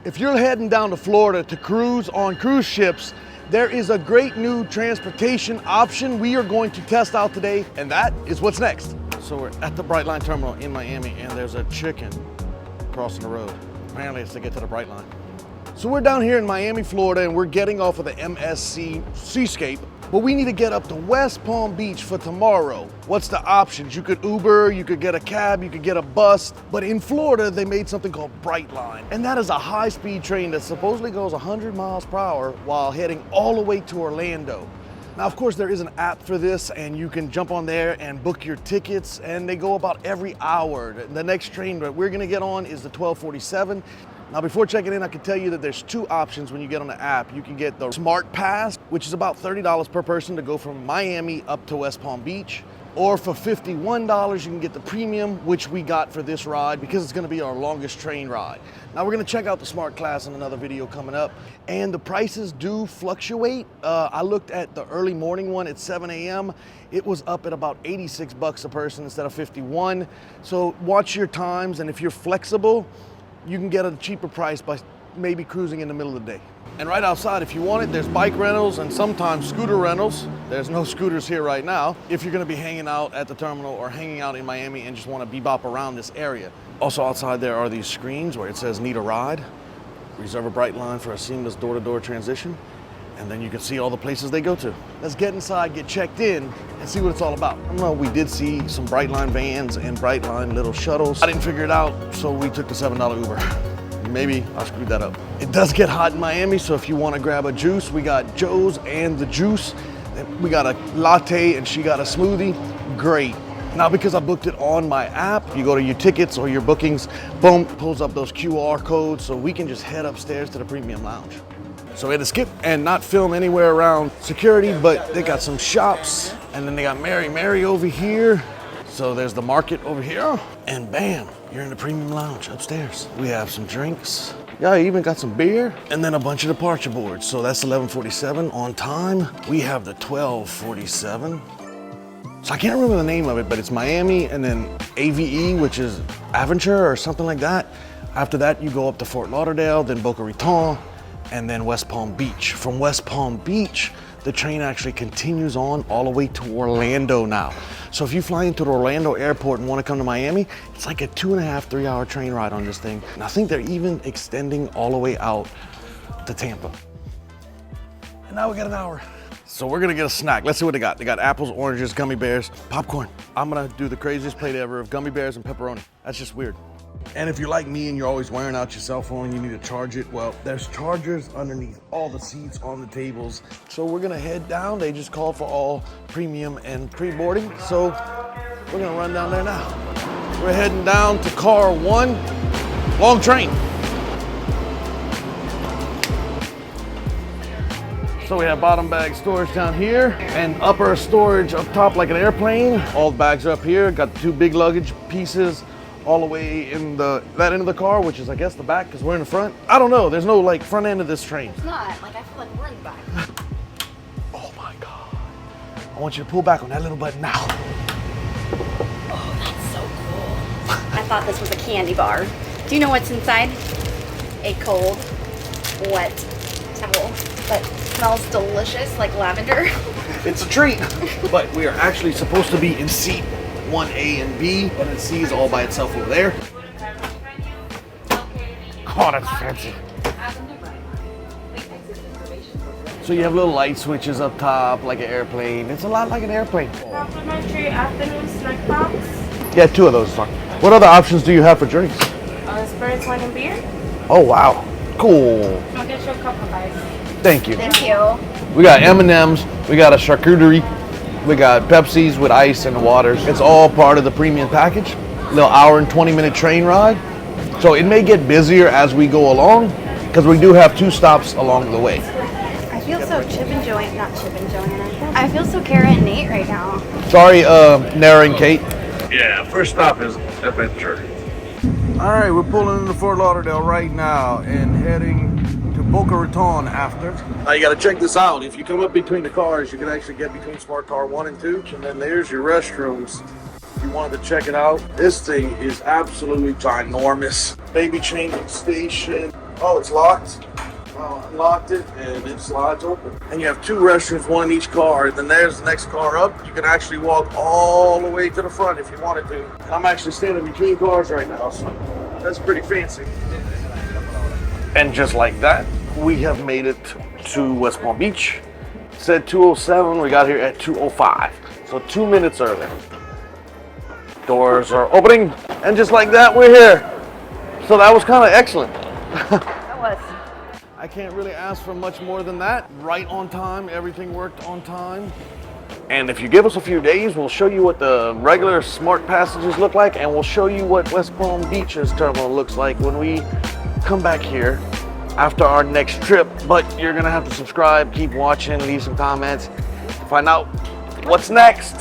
If you're heading down to Florida to cruise on cruise ships, there is a great new transportation option we are going to test out today, and that is what's next. So we're at the Brightline terminal in Miami, and there's a chicken crossing the road. Apparently it's to get to the Brightline. So we're down here in Miami, Florida, and we're getting off of the MSC Seascape, but we need to get up to West Palm Beach for tomorrow. What's the options? You could Uber, you could get a cab, you could get a bus, but in Florida, they made something called Brightline, and that is a high-speed train that supposedly goes 100 miles per hour while heading all the way to Orlando. Now, of course, there is an app for this, and you can jump on there and book your tickets, and they go about every hour. The next train that we're gonna get on is the 1247. Now, before checking in, I can tell you that there's two options when you get on the app. You can get the Smart Pass, which is about $30 per person to go from Miami up to West Palm Beach. Or for $51, you can get the premium, which we got for this ride because it's gonna be our longest train ride. Now, we're gonna check out the Smart Class in another video coming up, and the prices do fluctuate. I looked at the early morning one at 7 a.m. It was up at about 86 bucks a person instead of 51. So watch your times, and if you're flexible, you can get a cheaper price by maybe cruising in the middle of the day. And right outside, if you want it, there's bike rentals and sometimes scooter rentals. There's no scooters here right now if you're gonna be hanging out at the terminal or hanging out in Miami and just wanna bebop around this area. Also outside there are these screens where it says need a ride, reserve a Brightline for a seamless door-to-door transition, and then you can see all the places they go to. Let's get inside, get checked in, and see what it's all about. I don't know, we did see some Brightline vans and Brightline little shuttles. I didn't figure it out, so we took the $7 Uber. Maybe I screwed that up. It does get hot in Miami, so if you want to grab a juice, we got Joe's and the juice. We got a latte and she got a smoothie. Great. Now, because I booked it on my app, you go to your tickets or your bookings, boom, pulls up those QR codes, so we can just head upstairs to the premium lounge. So we had to skip and not film anywhere around security, but they got some shops, and then they got Mary over here. So there's the market over here, and bam, you're in the premium lounge upstairs. We have some drinks. Yeah, I even got some beer, and then a bunch of departure boards. So that's 11:47 on time. We have the 12:47. So I can't remember the name of it, but it's Miami and then AVE, which is Aventure or something like that. After that, you go up to Fort Lauderdale, then Boca Raton, and then West Palm Beach. From West Palm Beach, the train actually continues on all the way to Orlando now. So if you fly into the Orlando airport and want to come to Miami, it's like a 2.5, 3 hour train ride on this thing. And I think they're even extending all the way out to Tampa. And now we got an hour. So we're gonna get a snack. Let's see what they got. They got apples, oranges, gummy bears, popcorn. I'm gonna do the craziest plate ever of gummy bears and pepperoni. That's just weird. And if you're like me and you're always wearing out your cell phone, you need to charge it, well, there's chargers underneath all the seats on the tables. So we're gonna head down. They just called for all premium and pre-boarding. So we're gonna run down there now. We're heading down to car 1, long train. So we have bottom bag storage down here and upper storage up top like an airplane. All the bags are up here. Got the 2 big luggage pieces all the way in that end of the car, which is I guess the back because we're in the front. I don't know, there's no like front end of this train. It's not, like I feel like we're in the back. Oh my God. I want you to pull back on that little button now. Oh, that's so cool. I thought this was a candy bar. Do you know what's inside? A cold, wet towel that smells delicious like lavender. It's a treat. But we are actually supposed to be in seat 1A and B, and then C is all by itself over there. Oh, that's fancy. So you have little light switches up top, like an airplane. It's a lot like an airplane. Complimentary afternoon snack box. Yeah, 2 of those is fine. What other options do you have for drinks? Spirits, wine, and beer. Oh, wow. Cool. I'll get you a cup of ice. Thank you. Thank you. We got M&Ms, we got a charcuterie, we got Pepsis with ice and water. It's all part of the premium package. Little hour and 20-minute train ride. So it may get busier as we go along because we do have 2 stops along the way. I feel so Joanna. I feel so Kara and Nate right now. Sorry, Nara and Kate. Yeah, first stop is Adventure. All right, we're pulling into Fort Lauderdale right now and heading to Boca Raton after. Now you gotta check this out. If you come up between the cars, you can actually get between Smart Car 1 and 2. And then there's your restrooms. If you wanted to check it out, this thing is absolutely ginormous. Baby changing station. Oh, it's locked. Unlocked it and it slides open. And you have 2 restrooms, one in each car. And then there's the next car up. You can actually walk all the way to the front if you wanted to. And I'm actually standing between cars right now, so that's pretty fancy. And just like that, we have made it to West Palm Beach. It said 2:07, we got here at 2:05. So 2 minutes early. Doors are opening, and just like that, we're here. So that was kind of excellent. That was. I can't really ask for much more than that. Right on time, everything worked on time. And if you give us a few days, we'll show you what the regular smart passages look like, and we'll show you what West Palm Beach's terminal looks like when we come back here after our next trip. But you're gonna have to subscribe, keep watching, leave some comments, find out what's next.